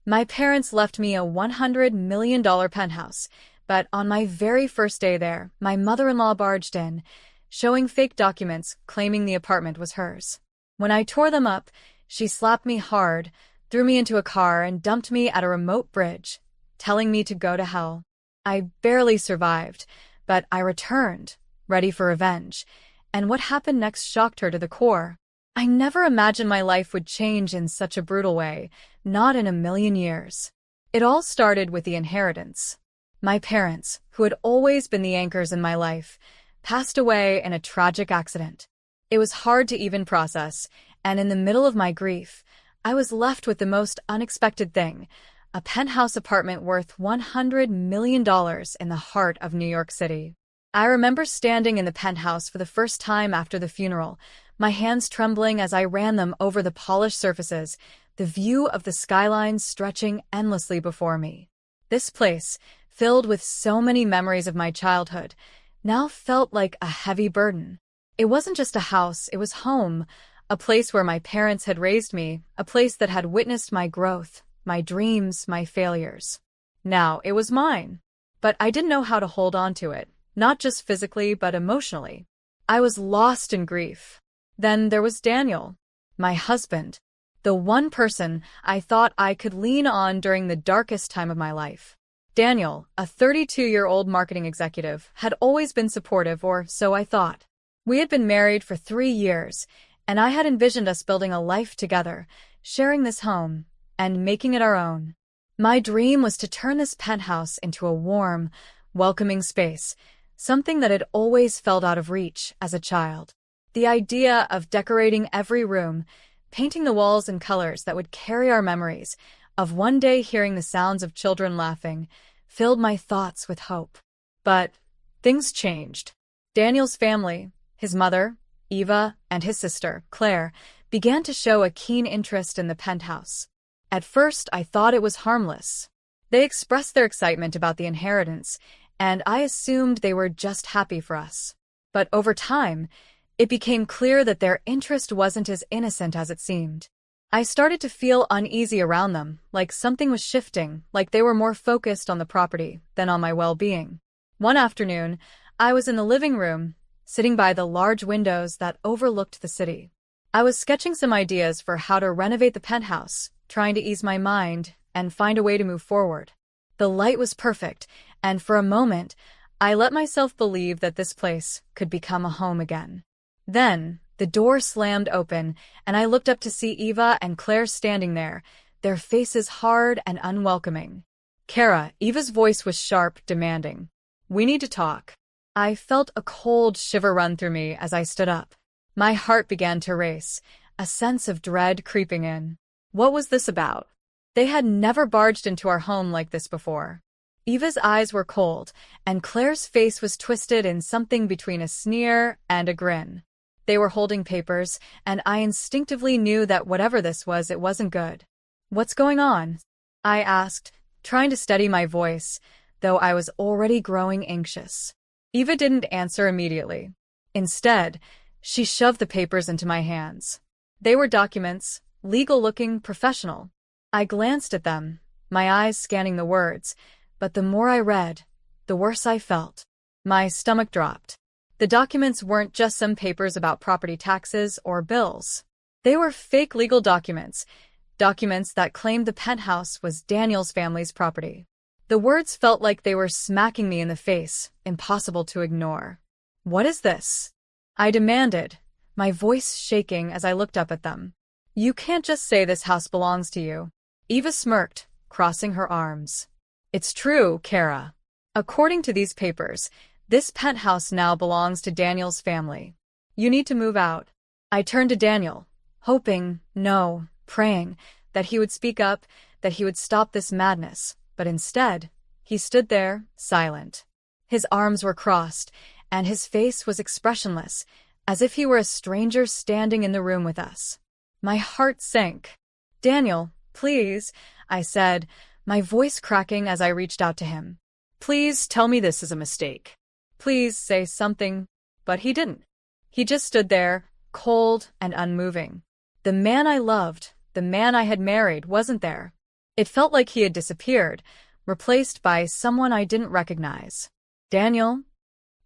My parents left me a $100 million penthouse, but on my very first day there, my mother-in-law barged in, showing fake documents claiming the apartment was hers. When I tore them up, she slapped me hard, threw me into a car, and dumped me at a remote bridge, telling me to go to hell. I barely survived, but I returned, ready for revenge, and what happened next shocked her to the core. I never imagined my life would change in such a brutal way, not in a million years. It all started with the inheritance. My parents, who had always been the anchors in my life, passed away in a tragic accident. It was hard to even process, and in the middle of my grief, I was left with the most unexpected thing, a penthouse apartment worth $100 million in the heart of New York City. I remember standing in the penthouse for the first time after the funeral, my hands trembling as I ran them over the polished surfaces, the view of the skyline stretching endlessly before me. This place, filled with so many memories of my childhood, now felt like a heavy burden. It wasn't just a house, it was home, a place where my parents had raised me, a place that had witnessed my growth, my dreams, my failures. Now it was mine. But I didn't know how to hold on to it, not just physically but emotionally. I was lost in grief. Then there was Daniel, my husband, the one person I thought I could lean on during the darkest time of my life. Daniel, a 32-year-old marketing executive, had always been supportive, or so I thought. We had been married for 3 years, and I had envisioned us building a life together, sharing this home, and making it our own. My dream was to turn this penthouse into a warm, welcoming space, something that had always felt out of reach as a child. The idea of decorating every room, painting the walls in colors that would carry our memories, of one day hearing the sounds of children laughing, filled my thoughts with hope. But things changed. Daniel's family, his mother, Eva, and his sister, Claire, began to show a keen interest in the penthouse. At first, I thought it was harmless. They expressed their excitement about the inheritance, and I assumed they were just happy for us. But over time, it became clear that their interest wasn't as innocent as it seemed. I started to feel uneasy around them, like something was shifting, like they were more focused on the property than on my well-being. One afternoon, I was in the living room, sitting by the large windows that overlooked the city. I was sketching some ideas for how to renovate the penthouse, trying to ease my mind and find a way to move forward. The light was perfect, and for a moment, I let myself believe that this place could become a home again. Then, the door slammed open, and I looked up to see Eva and Claire standing there, their faces hard and unwelcoming. "Kara," Eva's voice was sharp, demanding. "We need to talk." I felt a cold shiver run through me as I stood up. My heart began to race, a sense of dread creeping in. What was this about? They had never barged into our home like this before. Eva's eyes were cold, and Claire's face was twisted in something between a sneer and a grin. They were holding papers, and I instinctively knew that whatever this was, it wasn't good. "What's going on?" I asked, trying to steady my voice, though I was already growing anxious. Eva didn't answer immediately. Instead, she shoved the papers into my hands. They were documents, legal-looking, professional. I glanced at them, my eyes scanning the words, but the more I read, the worse I felt. My stomach dropped. The documents weren't just some papers about property taxes or bills. They were fake legal documents, documents that claimed the penthouse was Daniel's family's property. The words felt like they were smacking me in the face, impossible to ignore. "What is this?" I demanded, my voice shaking as I looked up at them. "You can't just say this house belongs to you." Eva smirked, crossing her arms. "It's true, Kara. According to these papers, this penthouse now belongs to Daniel's family. You need to move out." I turned to Daniel, hoping, no, praying, that he would speak up, that he would stop this madness, but instead, he stood there, silent. His arms were crossed, and his face was expressionless, as if he were a stranger standing in the room with us. My heart sank. "Daniel, please," I said, my voice cracking as I reached out to him. "Please tell me this is a mistake. Please say something." But he didn't. He just stood there, cold and unmoving. The man I loved, the man I had married, wasn't there. It felt like he had disappeared, replaced by someone I didn't recognize. Daniel?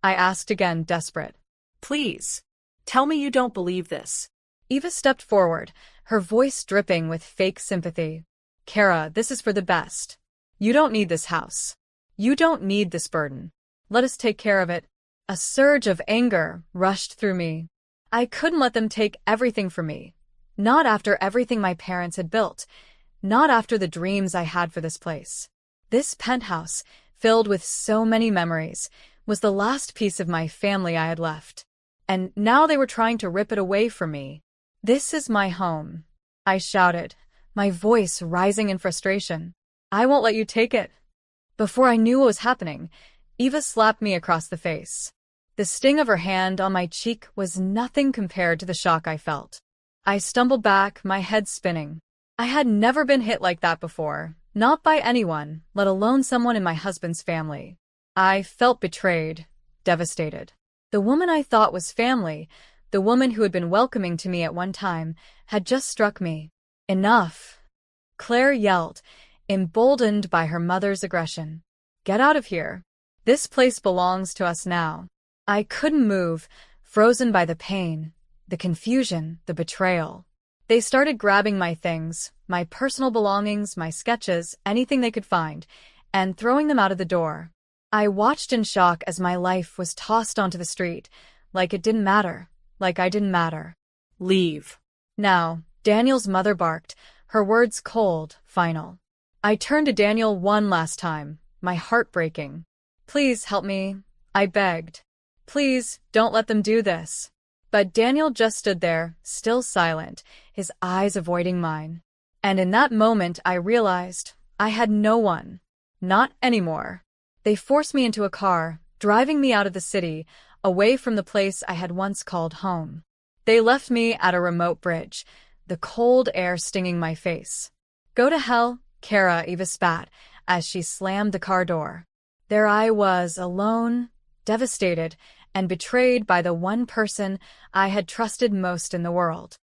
I asked again, desperate. Please, tell me you don't believe this. Eva stepped forward, her voice dripping with fake sympathy. Kara, this is for the best. You don't need this house. You don't need this burden. Let us take care of it. A surge of anger rushed through me. I couldn't let them take everything from me. Not after everything my parents had built. Not after the dreams I had for this place. This penthouse, filled with so many memories, was the last piece of my family I had left. And now they were trying to rip it away from me. This is my home, I shouted, my voice rising in frustration. I won't let you take it. Before I knew what was happening, Eva slapped me across the face. The sting of her hand on my cheek was nothing compared to the shock I felt. I stumbled back, my head spinning. I had never been hit like that before, not by anyone, let alone someone in my husband's family. I felt betrayed, devastated. The woman I thought was family, the woman who had been welcoming to me at one time, had just struck me. Enough! Claire yelled, emboldened by her mother's aggression. Get out of here. This place belongs to us now. I couldn't move, frozen by the pain, the confusion, the betrayal. They started grabbing my things, my personal belongings, my sketches, anything they could find, and throwing them out of the door. I watched in shock as my life was tossed onto the street, like it didn't matter, like I didn't matter. Leave. Now, Daniel's mother barked, her words cold, final. I turned to Daniel one last time, my heart breaking. Please help me, I begged. Please, don't let them do this. But Daniel just stood there, still silent, his eyes avoiding mine. And in that moment I realized I had no one. Not anymore. They forced me into a car, driving me out of the city, away from the place I had once called home. They left me at a remote bridge, the cold air stinging my face. Go to hell, Kara, Eva spat, as she slammed the car door. There I was, alone, devastated, and betrayed by the one person I had trusted most in the world.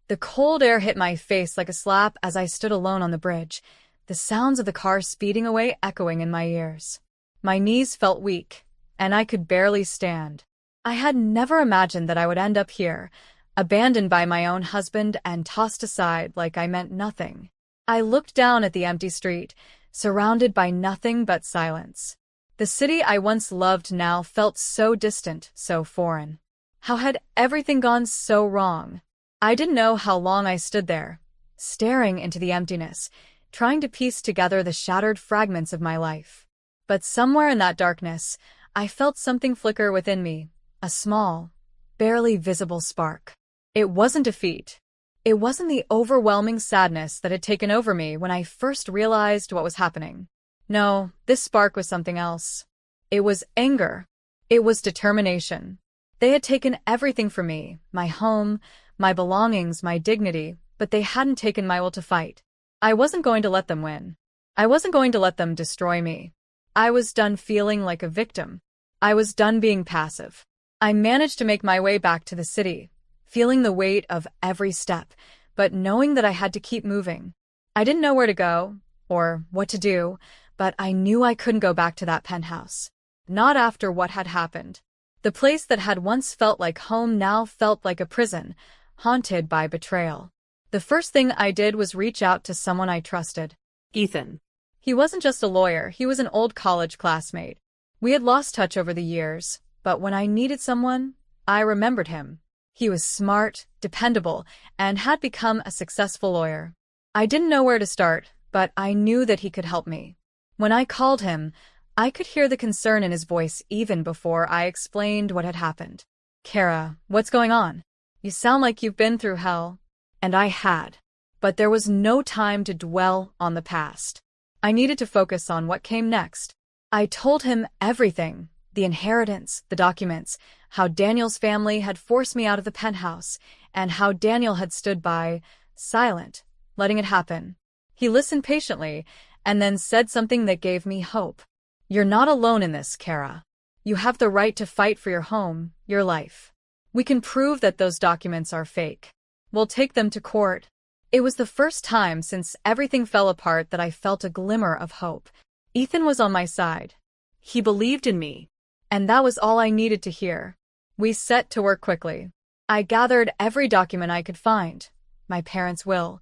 The cold air hit my face like a slap as I stood alone on the bridge, the sounds of the car speeding away echoing in my ears. My knees felt weak, and I could barely stand. I had never imagined that I would end up here, abandoned by my own husband and tossed aside like I meant nothing. I looked down at the empty street, surrounded by nothing but silence. The city I once loved now felt so distant, so foreign. How had everything gone so wrong? I didn't know how long I stood there, staring into the emptiness, trying to piece together the shattered fragments of my life. But somewhere in that darkness, I felt something flicker within me, a small, barely visible spark. It wasn't defeat. It wasn't the overwhelming sadness that had taken over me when I first realized what was happening. No, this spark was something else. It was anger. It was determination. They had taken everything from me, my home, my belongings, my dignity, but they hadn't taken my will to fight. I wasn't going to let them win. I wasn't going to let them destroy me. I was done feeling like a victim. I was done being passive. I managed to make my way back to the city, feeling the weight of every step, but knowing that I had to keep moving. I didn't know where to go, or what to do, but I knew I couldn't go back to that penthouse. Not after what had happened. The place that had once felt like home now felt like a prison, haunted by betrayal. The first thing I did was reach out to someone I trusted. Ethan. He wasn't just a lawyer, he was an old college classmate. We had lost touch over the years, but when I needed someone, I remembered him. He was smart, dependable, and had become a successful lawyer. I didn't know where to start, but I knew that he could help me. When I called him, I could hear the concern in his voice even before I explained what had happened. Kara, what's going on? You sound like you've been through hell. And I had. But there was no time to dwell on the past. I needed to focus on what came next. I told him everything, the inheritance, the documents, how Daniel's family had forced me out of the penthouse, and how Daniel had stood by, silent, letting it happen. He listened patiently, and then said something that gave me hope. You're not alone in this, Kara. You have the right to fight for your home, your life. We can prove that those documents are fake. We'll take them to court. It was the first time since everything fell apart that I felt a glimmer of hope. Ethan was on my side. He believed in me. And that was all I needed to hear. We set to work quickly. I gathered every document I could find. My parents' will,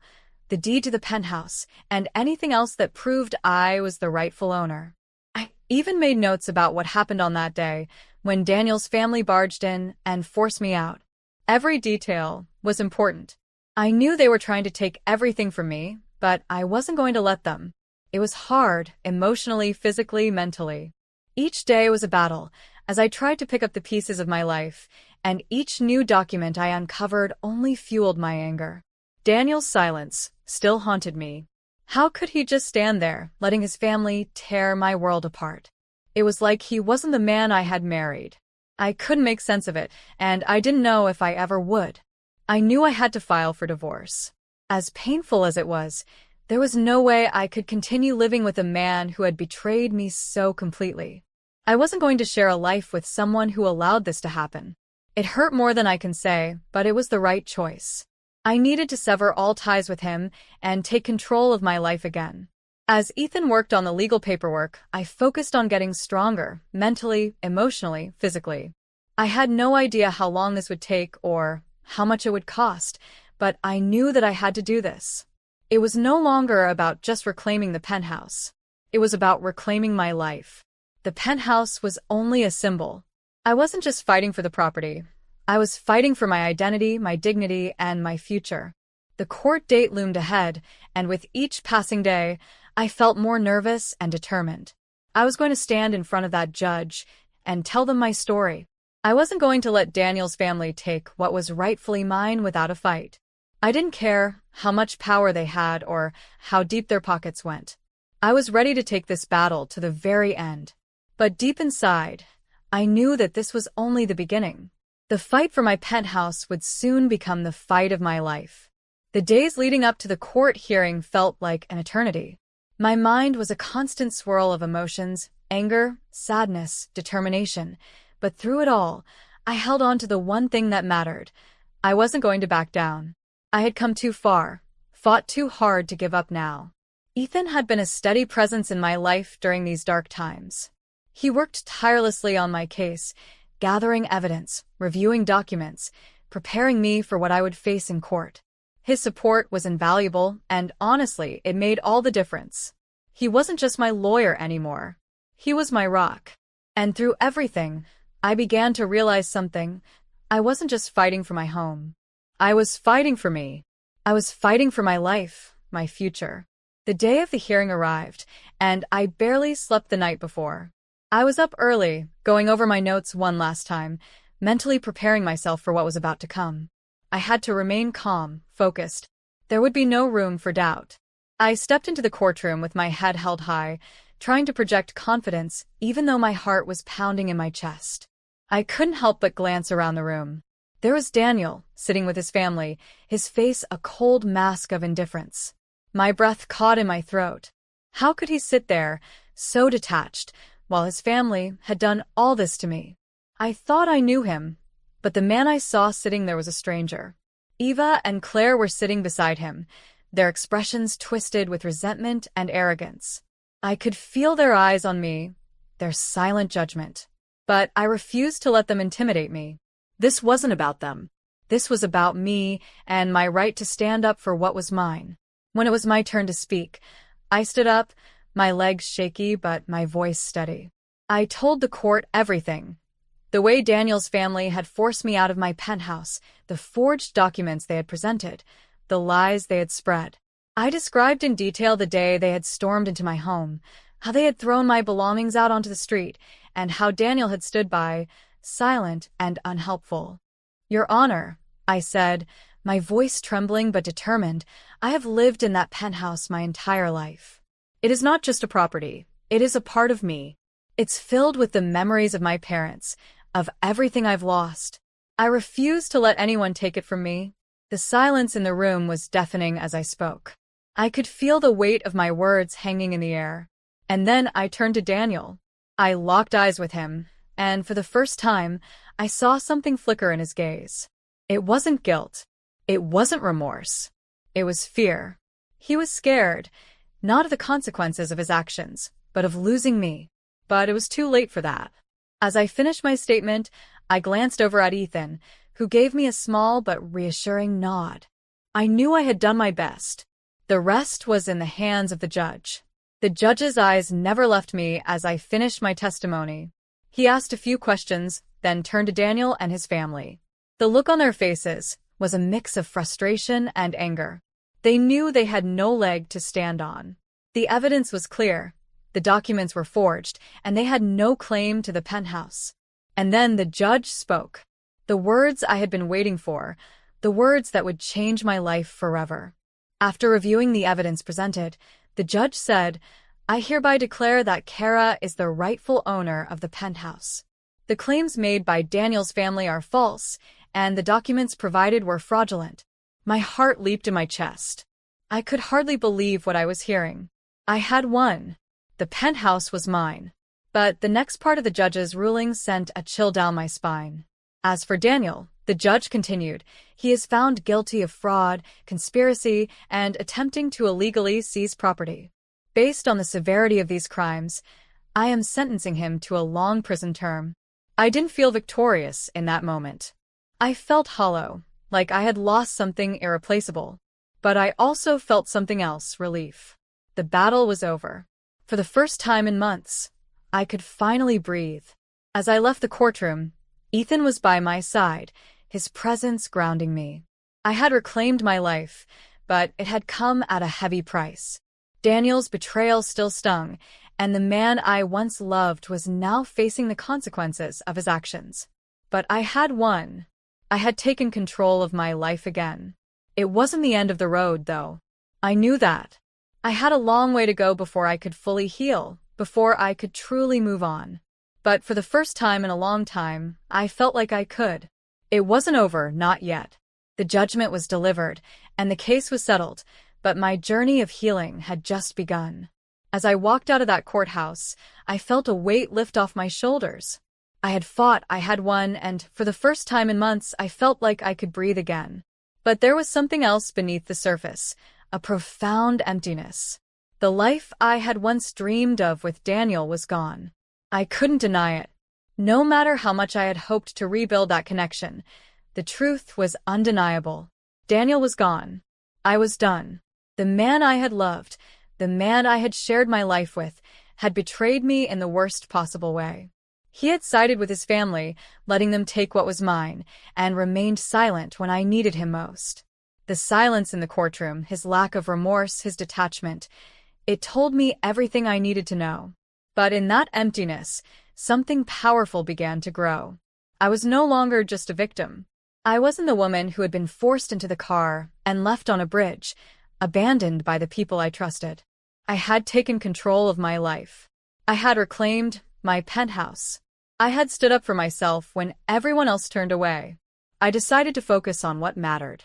the deed to the penthouse, and anything else that proved I was the rightful owner. I even made notes about what happened on that day, when Daniel's family barged in and forced me out. Every detail was important. I knew they were trying to take everything from me, but I wasn't going to let them. It was hard, emotionally, physically, mentally. Each day was a battle, as I tried to pick up the pieces of my life, and each new document I uncovered only fueled my anger. Daniel's silence still haunted me. How could he just stand there, letting his family tear my world apart? It was like he wasn't the man I had married. I couldn't make sense of it, and I didn't know if I ever would. I knew I had to file for divorce. As painful as it was, there was no way I could continue living with a man who had betrayed me so completely. I wasn't going to share a life with someone who allowed this to happen. It hurt more than I can say, but it was the right choice. I needed to sever all ties with him and take control of my life again. As Ethan worked on the legal paperwork, I focused on getting stronger, mentally, emotionally, physically. I had no idea how long this would take or how much it would cost, but I knew that I had to do this. It was no longer about just reclaiming the penthouse. It was about reclaiming my life. The penthouse was only a symbol. I wasn't just fighting for the property. I was fighting for my identity, my dignity, and my future. The court date loomed ahead, and with each passing day, I felt more nervous and determined. I was going to stand in front of that judge and tell them my story. I wasn't going to let Daniel's family take what was rightfully mine without a fight. I didn't care how much power they had or how deep their pockets went. I was ready to take this battle to the very end. But deep inside, I knew that this was only the beginning. The fight for my penthouse would soon become the fight of my life. The days leading up to the court hearing felt like an eternity. My mind was a constant swirl of emotions, anger, sadness, determination. But through it all, I held on to the one thing that mattered. I wasn't going to back down. I had come too far, fought too hard to give up now. Ethan had been a steady presence in my life during these dark times. He worked tirelessly on my case, gathering evidence, reviewing documents, preparing me for what I would face in court. His support was invaluable, and honestly, it made all the difference. He wasn't just my lawyer anymore. He was my rock. And through everything, I began to realize something. I wasn't just fighting for my home. I was fighting for me. I was fighting for my life, my future. The day of the hearing arrived, and I barely slept the night before. I was up early, going over my notes one last time, mentally preparing myself for what was about to come. I had to remain calm, focused. There would be no room for doubt. I stepped into the courtroom with my head held high, trying to project confidence even though my heart was pounding in my chest. I couldn't help but glance around the room. There was Daniel, sitting with his family, his face a cold mask of indifference. My breath caught in my throat. How could he sit there, so detached, while his family had done all this to me? I thought I knew him, but the man I saw sitting there was a stranger. Eva and Claire were sitting beside him, their expressions twisted with resentment and arrogance. I could feel their eyes on me, their silent judgment. But I refused to let them intimidate me. This wasn't about them. This was about me and my right to stand up for what was mine. When it was my turn to speak, I stood up, my legs shaky but my voice steady. I told the court everything. The way Daniel's family had forced me out of my penthouse, the forged documents they had presented, the lies they had spread. I described in detail the day they had stormed into my home, how they had thrown my belongings out onto the street, and how Daniel had stood by, silent and unhelpful. Your Honor, I said, my voice trembling but determined, I have lived in that penthouse my entire life. It is not just a property, it is a part of me. It's filled with the memories of my parents, of everything I've lost. I refuse to let anyone take it from me. The silence in the room was deafening as I spoke. I could feel the weight of my words hanging in the air. And then I turned to Daniel. I locked eyes with him, and for the first time, I saw something flicker in his gaze. It wasn't guilt. It wasn't remorse. It was fear. He was scared, not of the consequences of his actions, but of losing me. But it was too late for that. As I finished my statement, I glanced over at Ethan, who gave me a small but reassuring nod. I knew I had done my best. The rest was in the hands of the judge. The judge's eyes never left me as I finished my testimony. He asked a few questions, then turned to Daniel and his family. The look on their faces was a mix of frustration and anger. They knew they had no leg to stand on. The evidence was clear. The documents were forged, and they had no claim to the penthouse. And then the judge spoke. The words I had been waiting for, the words that would change my life forever. After reviewing the evidence presented, the judge said, "I hereby declare that Kara is the rightful owner of the penthouse. The claims made by Daniel's family are false, and the documents provided were fraudulent." My heart leaped in my chest. I could hardly believe what I was hearing. I had won. The penthouse was mine. But the next part of the judge's ruling sent a chill down my spine. As for Daniel, the judge continued, he is found guilty of fraud, conspiracy, and attempting to illegally seize property. Based on the severity of these crimes, I am sentencing him to a long prison term. I didn't feel victorious in that moment. I felt hollow, like I had lost something irreplaceable. But I also felt something else, relief. The battle was over. For the first time in months, I could finally breathe. As I left the courtroom, Ethan was by my side, his presence grounding me. I had reclaimed my life, but it had come at a heavy price. Daniel's betrayal still stung, and the man I once loved was now facing the consequences of his actions. But I had won. I had taken control of my life again. It wasn't the end of the road, though. I knew that. I had a long way to go before I could fully heal, before I could truly move on. But for the first time in a long time, I felt like I could. It wasn't over, not yet. The judgment was delivered, and the case was settled, but my journey of healing had just begun. As I walked out of that courthouse, I felt a weight lift off my shoulders. I had fought, I had won, and for the first time in months, I felt like I could breathe again. But there was something else beneath the surface, a profound emptiness. The life I had once dreamed of with Daniel was gone. I couldn't deny it. No matter how much I had hoped to rebuild that connection, the truth was undeniable. Daniel was gone. I was done. The man I had loved, the man I had shared my life with, had betrayed me in the worst possible way. He had sided with his family, letting them take what was mine, and remained silent when I needed him most. The silence in the courtroom, his lack of remorse, his detachment, it told me everything I needed to know. But in that emptiness, something powerful began to grow. I was no longer just a victim. I wasn't the woman who had been forced into the car and left on a bridge, abandoned by the people I trusted. I had taken control of my life. I had reclaimed my penthouse. I had stood up for myself when everyone else turned away. I decided to focus on what mattered.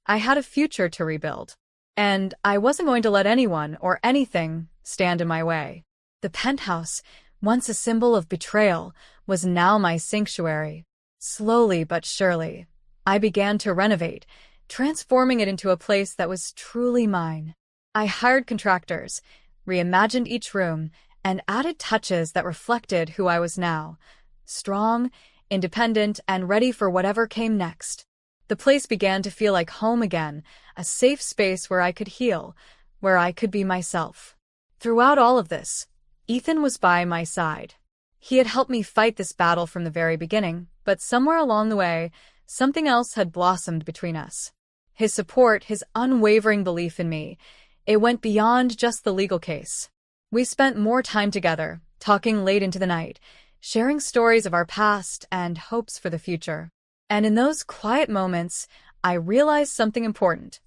I had a future to rebuild, and I wasn't going to let anyone or anything stand in my way. The penthouse, once a symbol of betrayal, was now my sanctuary. Slowly but surely, I began to renovate, transforming it into a place that was truly mine. I hired contractors, reimagined each room, and added touches that reflected who I was now, strong, independent, and ready for whatever came next. The place began to feel like home again, a safe space where I could heal, where I could be myself. Throughout all of this, Ethan was by my side. He had helped me fight this battle from the very beginning, but somewhere along the way, something else had blossomed between us. His support, his unwavering belief in me, it went beyond just the legal case. We spent more time together, talking late into the night, sharing stories of our past and hopes for the future. And in those quiet moments, I realized something important.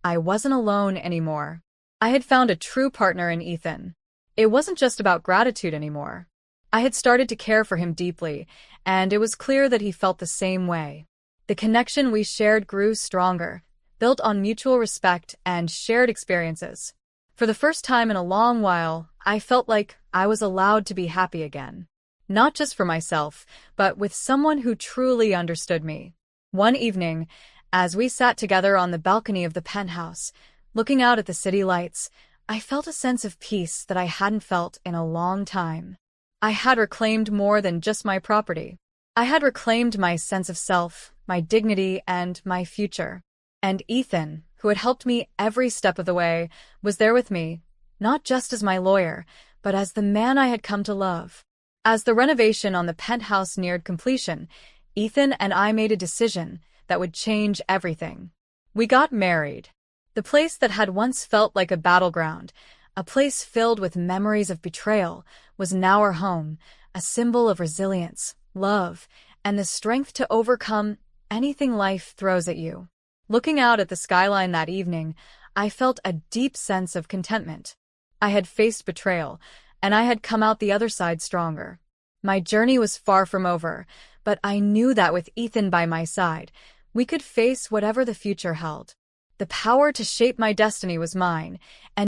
I wasn't alone anymore. I had found a true partner in Ethan. It wasn't just about gratitude anymore. I had started to care for him deeply, and it was clear that he felt the same way. The connection we shared grew stronger, built on mutual respect and shared experiences. For the first time in a long while, I felt like I was allowed to be happy again. Not just for myself, but with someone who truly understood me. One evening, As we sat together on the balcony of the penthouse, looking out at the city lights, I felt a sense of peace that I hadn't felt in a long time. I had reclaimed more than just my property. I had reclaimed my sense of self, my dignity, and my future. And Ethan, who had helped me every step of the way, was there with me, not just as my lawyer, but as the man I had come to love. As the renovation on the penthouse neared completion, Ethan and I made a decision that would change everything. We got married. The place that had once felt like a battleground, a place filled with memories of betrayal, was now our home, a symbol of resilience, love, and the strength to overcome anything life throws at you. Looking out at the skyline that evening, I felt a deep sense of contentment. I had faced betrayal, and I had come out the other side stronger. My journey was far from over, but I knew that with Ethan by my side, we could face whatever the future held. The power to shape my destiny was mine, and